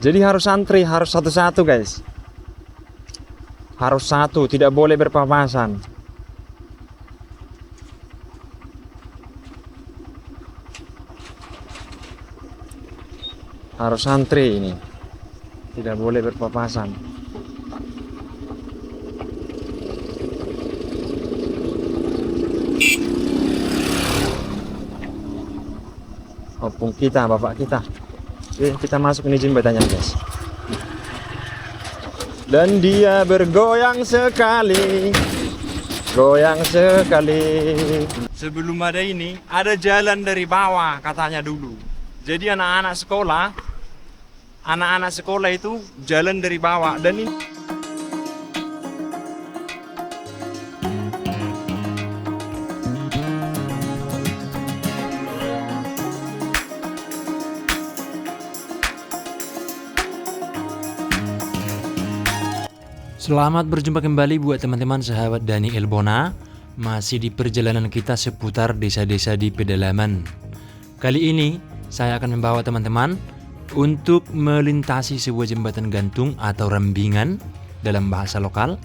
Jadi harus antri, harus satu-satu guys. Harus satu, tidak boleh berpapasan. Harus antri ini. Tidak boleh berpapasan. Opung kita, bapak kita. Oke, kita masuk ini jembatannya guys. Dan dia bergoyang sekali. Goyang sekali. Sebelum ada ini, ada jalan dari bawah katanya dulu. Jadi anak-anak sekolah itu jalan dari bawah. Dan ini Selamat berjumpa kembali buat teman-teman sahabat Dani Elbona. Masih di perjalanan kita seputar desa-desa di pedalaman. Kali ini saya akan membawa teman-teman untuk melintasi sebuah jembatan gantung atau rembingan dalam bahasa lokal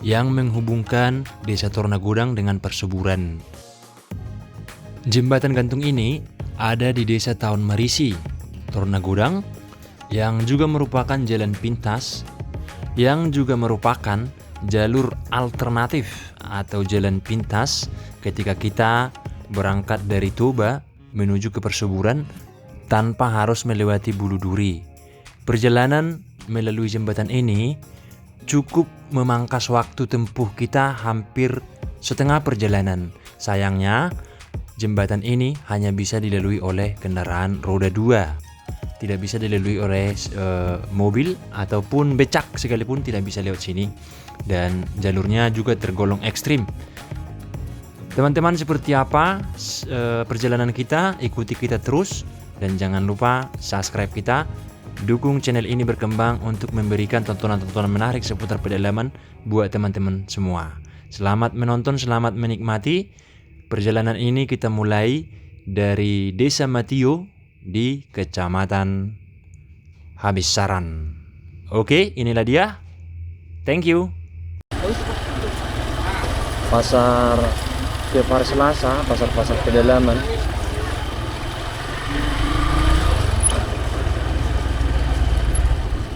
yang menghubungkan desa Tornagudang dengan persuburan. Jembatan gantung ini ada di desa Taun Marisi, Tornagudang, yang juga merupakan jalan pintas, yang juga merupakan jalur alternatif atau jalan pintas ketika kita berangkat dari Toba menuju ke persuburan tanpa harus melewati Bulu Duri. Perjalanan melalui jembatan ini cukup memangkas waktu tempuh kita hampir setengah perjalanan. Sayangnya jembatan ini hanya bisa dilalui oleh kendaraan roda 2. Tidak bisa dilalui oleh mobil ataupun becak sekalipun tidak bisa lewat sini, dan jalurnya juga tergolong ekstrim. Teman-teman, seperti apa perjalanan kita? Ikuti kita terus dan jangan lupa subscribe kita, dukung channel ini berkembang untuk memberikan tontonan-tontonan menarik seputar pedalaman buat teman-teman semua. Selamat menonton, selamat menikmati. Perjalanan ini kita mulai dari Desa Matio di Kecamatan Habissaran. Oke, inilah dia. Thank you. pasar tiap hari Selasa, pasar pedalaman.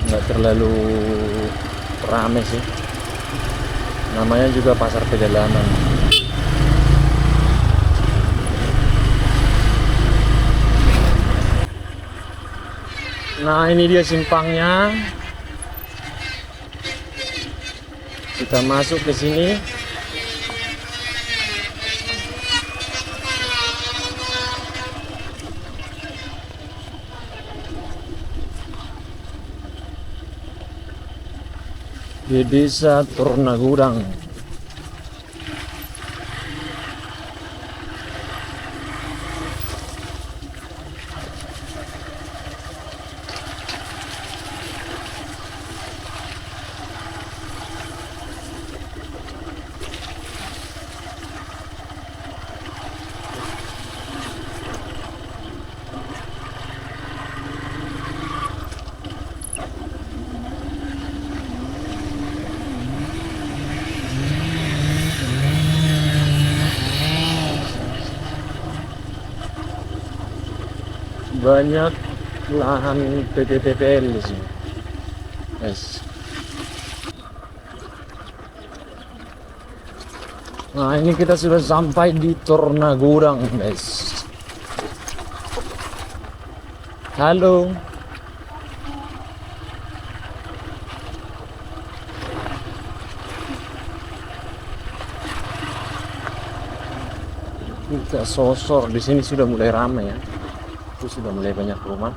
Nggak terlalu rame sih. Namanya juga pasar pedalaman. Nah, ini dia simpangnya. Kita masuk ke sini. Di Desa Tornagudang. Banyak lahan PPPPL di sini. Yes. Nah, ini kita sudah sampai di Tornagudang, guys. Halo. Kita sosor di sini sudah mulai ramai ya. Itu sudah mulai banyak rumah.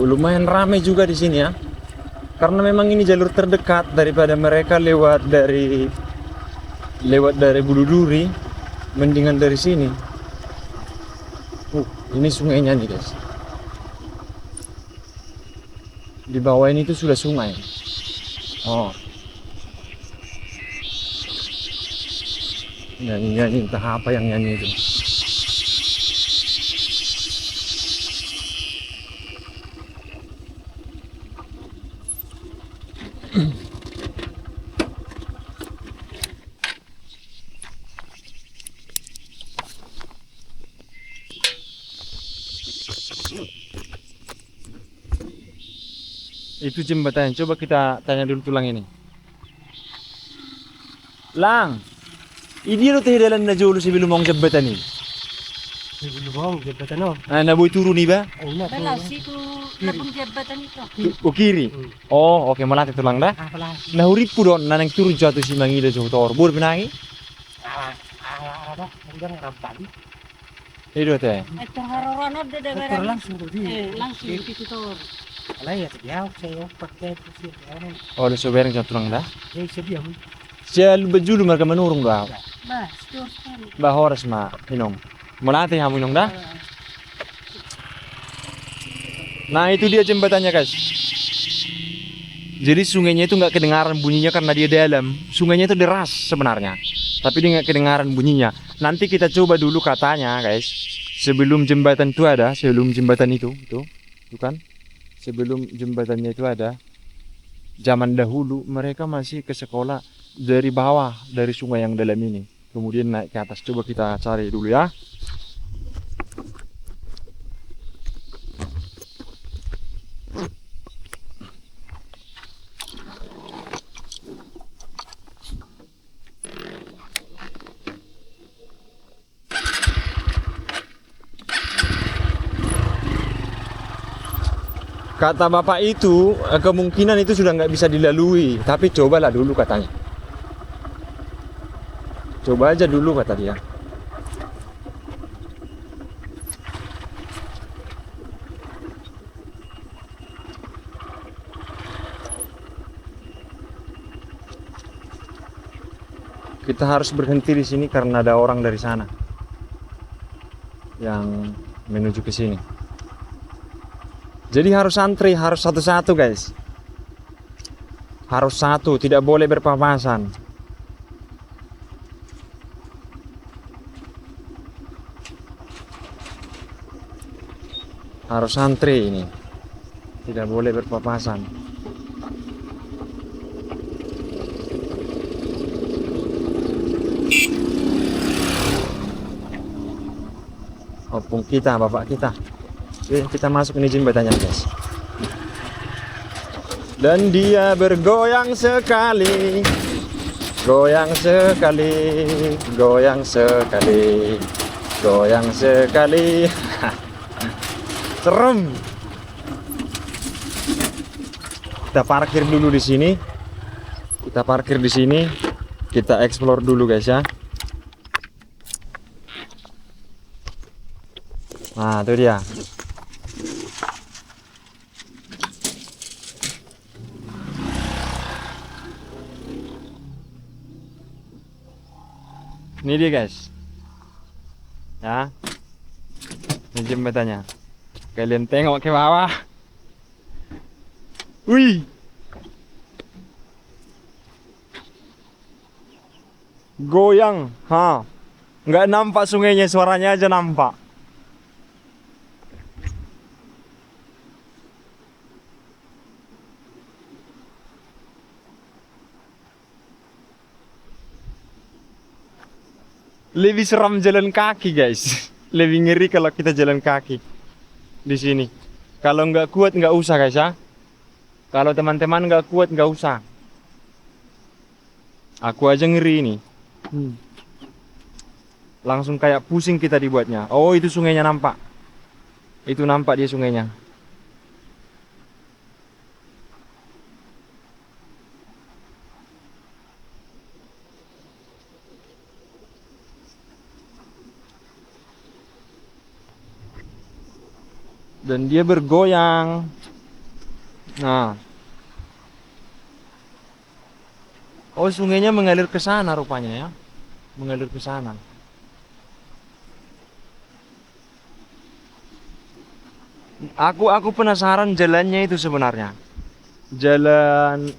Lumayan ramai juga di sini ya. Karena memang ini jalur terdekat daripada mereka lewat dari Buluduri, mendingan dari sini. Ini sungainya nih guys. Di bawah ini tuh sudah sungai. Oh, nyanyi entah apa yang nyanyi itu. Itu jembatan. Coba kita tanya dulu tulang ini. Lang, ini lo teh dalam najulu sebelum mau jembatan ini. Belum jembatan no. Nah, boy turun nih ba? Belas situ labung jembatan itu. Ke kiri. Oh, oke melatih tulang dah. Apalah. Nah, uripu don nanang turun jatuh si mangida jauh tor. Bur benangi. Apa? Enggak rampali. Itu teh. Itu harorano de Motor langsung tuh dia. langsung itu tuh. Alay ya dia saya pakai sih. Oh, lu sobereng jatuh tulang dah. Sedia mu. Sia lu bejulu mereka menurung dah. Bas, terus kan. Bahores ma minum. Melatih hamu minum dah. Nah, itu dia jembatannya guys. Jadi sungainya itu nggak kedengaran bunyinya karena dia dalam. Sungainya itu deras sebenarnya, tapi dia nggak kedengaran bunyinya. Nanti kita coba dulu katanya guys. Sebelum jembatan itu ada, sebelum jembatan itu kan? Sebelum jembatannya itu ada, zaman dahulu mereka masih ke sekolah dari bawah dari sungai yang dalam ini. Kemudian naik ke atas. Coba kita cari dulu ya. Kata bapak itu, kemungkinan itu sudah nggak bisa dilalui. Tapi cobalah dulu katanya. Coba aja dulu kata dia. Kita harus berhenti di sini karena ada orang dari sana yang menuju ke sini. Jadi harus antri, harus satu-satu guys. Harus satu, tidak boleh berpapasan. Harus antri ini. Tidak boleh berpapasan. Opung kita, bapak kita. Oke, kita masuk ini jembatannya guys. Dan dia bergoyang sekali. Goyang sekali. Goyang sekali. Goyang sekali. Serem. Kita parkir dulu di sini. Kita parkir di sini. Kita explore dulu guys ya. Nah, itu dia. Ini dia guys. Ya. Ini jembatannya. Kalian tengok ke bawah. Wih. Goyang. Ha. Nggak nampak sungainya, suaranya aja nampak. Lebih seram jalan kaki guys. Lebih ngeri kalau kita jalan kaki di sini. Kalau nggak kuat nggak usah guys ya. Kalau teman-teman nggak kuat nggak usah. Aku aja ngeri ini. Langsung kayak pusing kita dibuatnya. Oh, itu sungainya nampak. Itu nampak dia sungainya. Dan dia bergoyang. Nah. Oh, sungainya mengalir ke sana rupanya ya. Mengalir ke sana. Aku penasaran jalannya itu sebenarnya. Jalan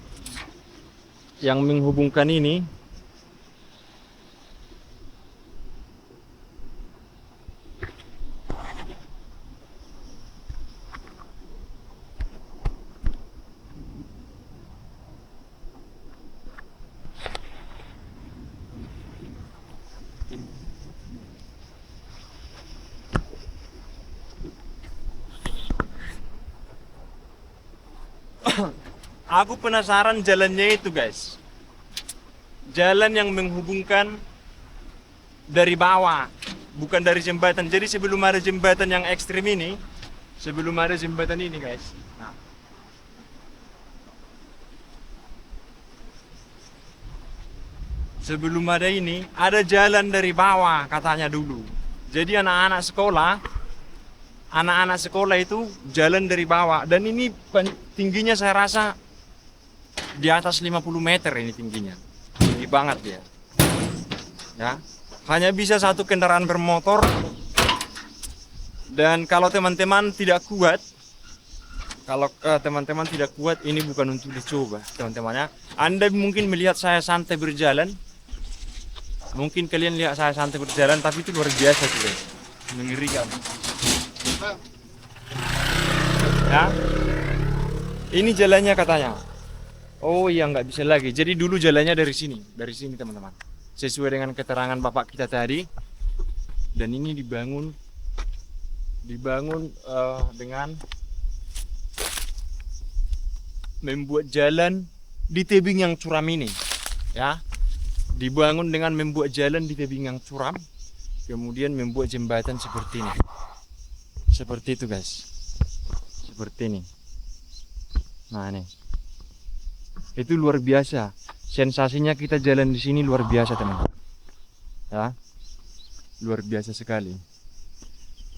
yang menghubungkan ini. Aku penasaran jalannya itu, guys. Jalan yang menghubungkan dari bawah, bukan dari jembatan. Jadi sebelum ada jembatan yang ekstrim ini, sebelum ada jembatan ini, guys. Nah. Sebelum ada ini, ada jalan dari bawah katanya dulu. Jadi anak-anak sekolah itu jalan dari bawah. Dan ini tingginya saya rasa di atas 50 meter ini tingginya. Tinggi banget dia. Ya. Hanya bisa satu kendaraan bermotor. Dan kalau teman-teman tidak kuat, ini bukan untuk dicoba, teman-temannya. Anda mungkin melihat saya santai berjalan. Mungkin kalian lihat saya santai berjalan, tapi itu luar biasa sih, guys. Mengerikan. Ya. Ini jalannya katanya. Oh iya, nggak bisa lagi. Jadi dulu jalannya dari sini teman-teman. Sesuai dengan keterangan bapak kita tadi. Dan ini dibangun dengan membuat jalan di tebing yang curam ini, ya. Dibangun dengan membuat jalan di tebing yang curam, kemudian membuat jembatan seperti ini. Seperti itu, guys. Seperti ini. Nah, ini. Itu luar biasa. Sensasinya kita jalan di sini luar biasa, teman-teman. Ya. Luar biasa sekali.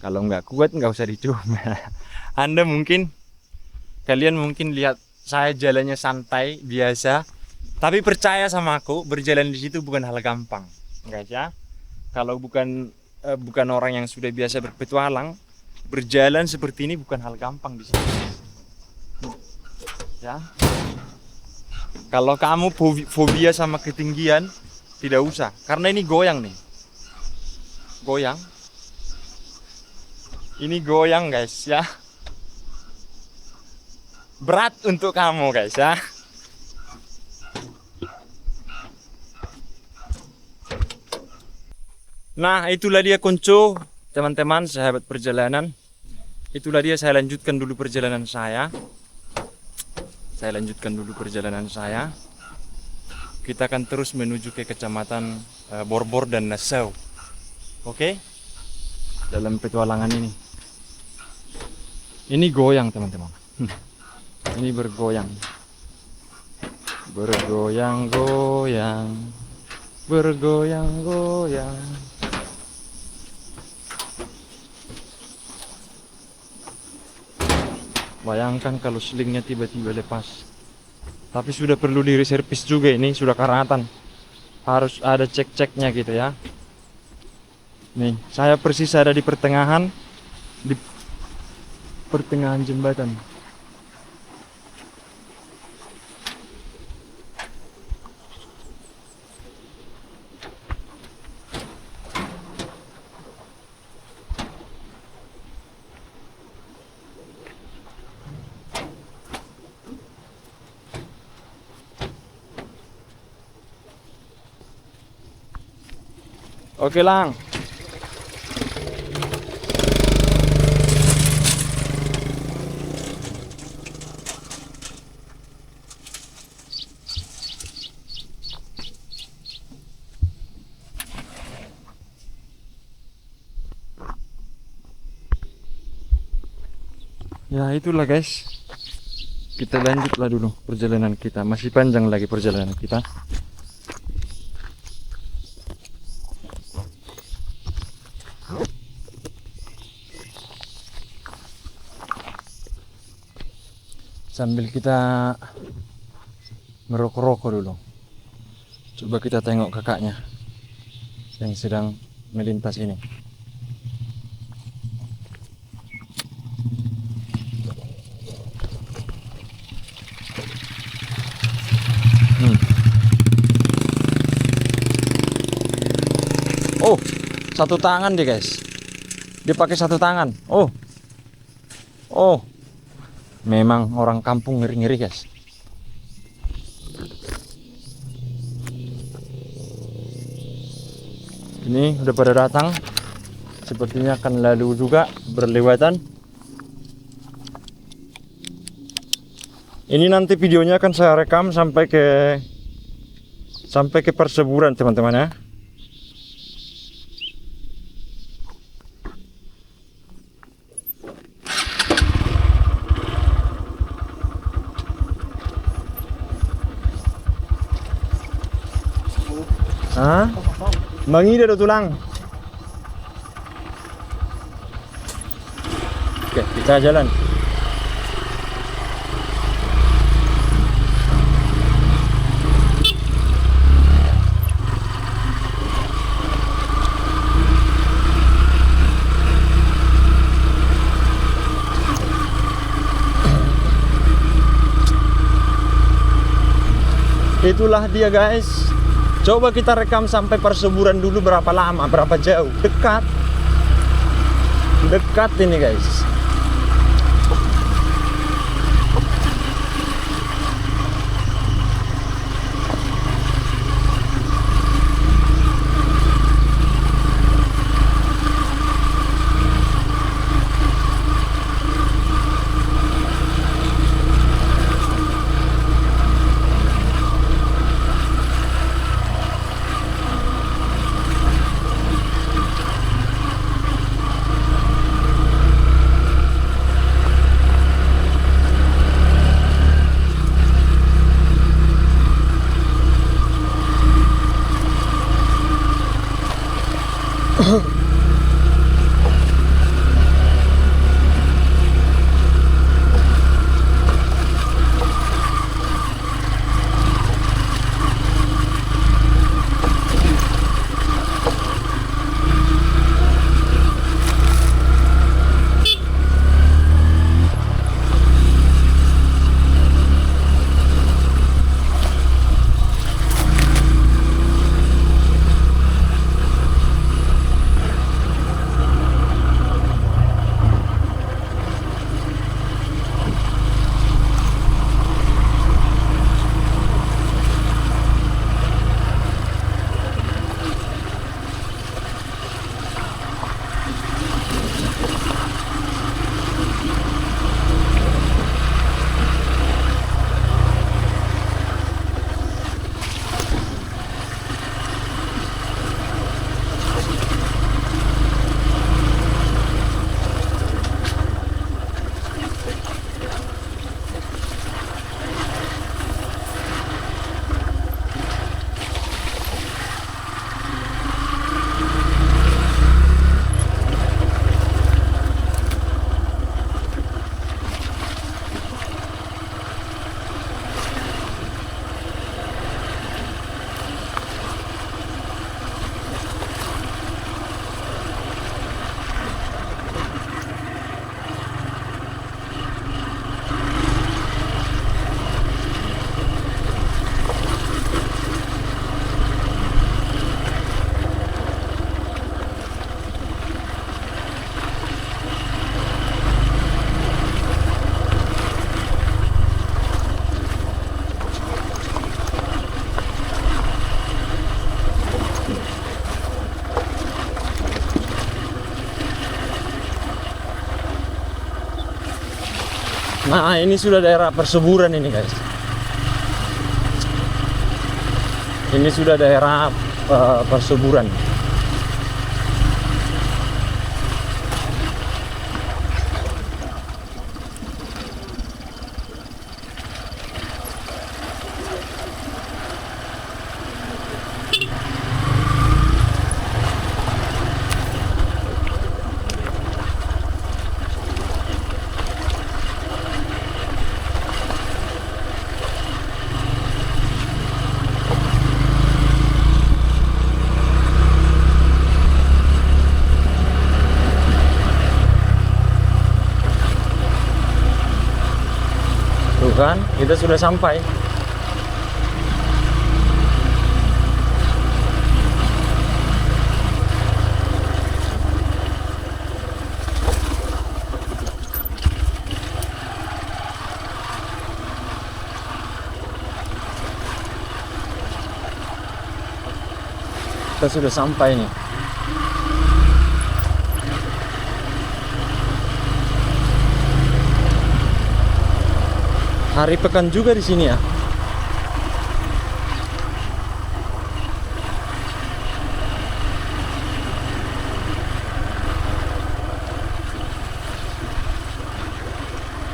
Kalau nggak kuat nggak usah dicoba. Kalian mungkin lihat saya jalannya santai, biasa. Tapi percaya sama aku, berjalan di situ bukan hal gampang, guys ya. Kalau bukan orang yang sudah biasa berpetualang, berjalan seperti ini bukan hal gampang di sini. Ya. Kalau kamu fobia sama ketinggian, tidak usah, karena ini goyang nih. Goyang. Ini goyang, guys ya. Berat untuk kamu, guys ya. Nah, itulah dia konco, teman-teman, sahabat perjalanan. Itulah dia, saya lanjutkan dulu perjalanan saya. Kita akan terus menuju ke kecamatan Borbor dan Nassau. Oke? Dalam petualangan ini. Ini goyang, teman-teman. Ini bergoyang. Bergoyang-goyang. Bergoyang-goyang. Bayangkan kalau selingnya tiba-tiba lepas. Tapi sudah perlu di reservis juga ini, sudah karatan. Harus ada cek-ceknya gitu ya. Nih, saya persis ada di pertengahan jembatan. Oke, Lang. Ya, itulah guys. Kita lanjutlah dulu perjalanan kita. Masih panjang lagi perjalanan kita. Sambil kita merokok-rokok dulu. Coba kita tengok kakaknya yang sedang melintas ini. Oh, satu tangan dia guys. Dia pakai satu tangan. Oh, memang orang kampung ngeri-ngeri guys. Ini udah pada datang. Sepertinya akan lalu juga berlewatan. Ini nanti videonya akan saya rekam sampai ke perseburan teman-teman ya. Hah? Mangida do tulang. Oke, kita jalan. Itulah dia guys. Coba kita rekam sampai perseburan dulu berapa lama, berapa jauh. Dekat. Dekat ini guys. Nah, ini sudah daerah perseburan ini guys. Ini sudah daerah perseburan. Kita sudah sampai. Kita sudah sampai nih. Hari pekan juga di sini ya.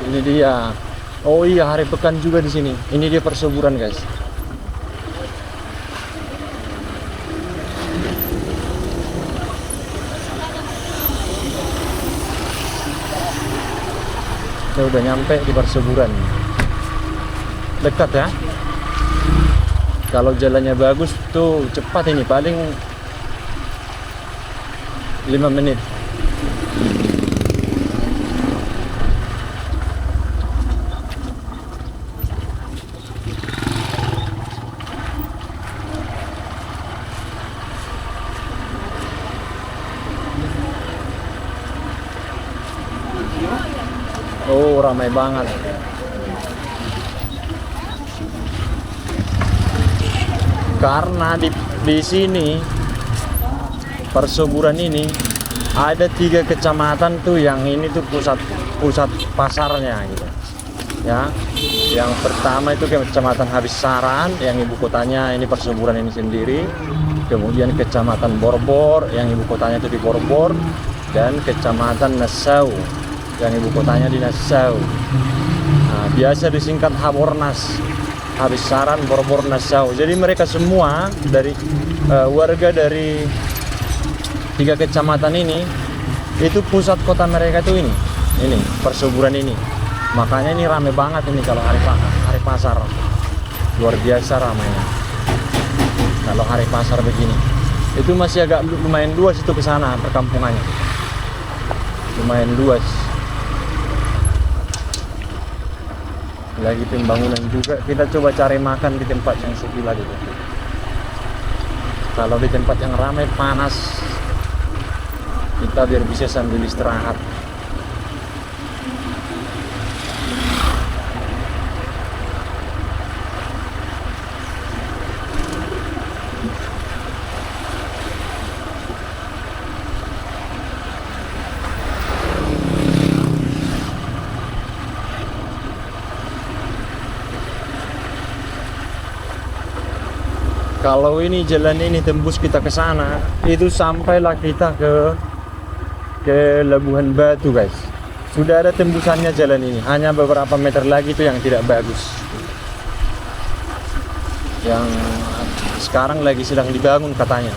Ini dia. Oh iya, hari pekan juga di sini. Ini dia perseburan, guys. Kita udah nyampe di perseburan. Dekat ya. Kalau jalannya bagus tuh cepat, ini paling 5 menit. Oh, ramai banget. Karena di sini persuburan ini ada 3 kecamatan tuh, yang ini tuh pusat pasarnya gitu. Ya. Yang pertama itu Kecamatan Habis Saran, yang ibu kotanya ini persuburan ini sendiri. Kemudian Kecamatan Borbor, yang ibu kotanya itu di Borbor, dan Kecamatan Nassau, yang ibu kotanya di Nassau. Nah, biasa disingkat Habornas. Habis Saran, Borbor, Nassau. Jadi mereka semua dari warga dari 3 kecamatan ini, itu pusat kota mereka itu ini persuburan ini. Makanya ini rame banget ini kalau hari pasar, luar biasa ramainya. Kalau hari pasar begini, itu masih agak lumayan luas itu ke sana perkampungannya, lumayan luas. Lagi pembangunan juga, kita coba cari makan di tempat yang sepi lagi. Kalau di tempat yang ramai panas, kita biar bisa sambil istirahat. Kalau ini jalan ini tembus kita ke sana, itu sampailah kita ke Labuhan Batu, guys. Sudah ada tembusannya jalan ini, hanya beberapa meter lagi itu yang tidak bagus, yang sekarang lagi sedang dibangun katanya.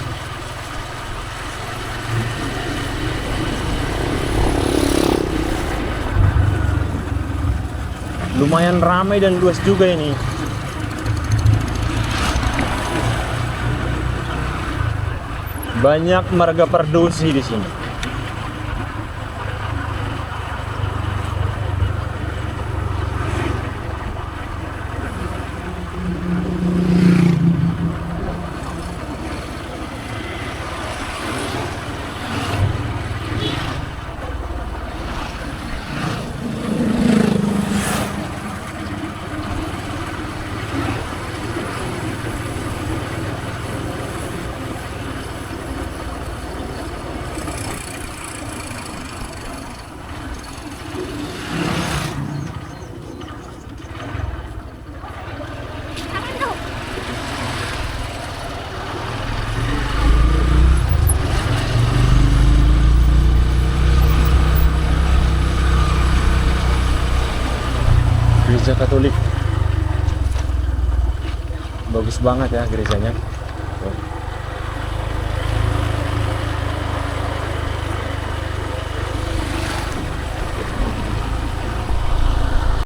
Lumayan ramai dan luas juga ini. Banyak marga perdosi di sini. Gereja Katolik, bagus banget ya gerejanya.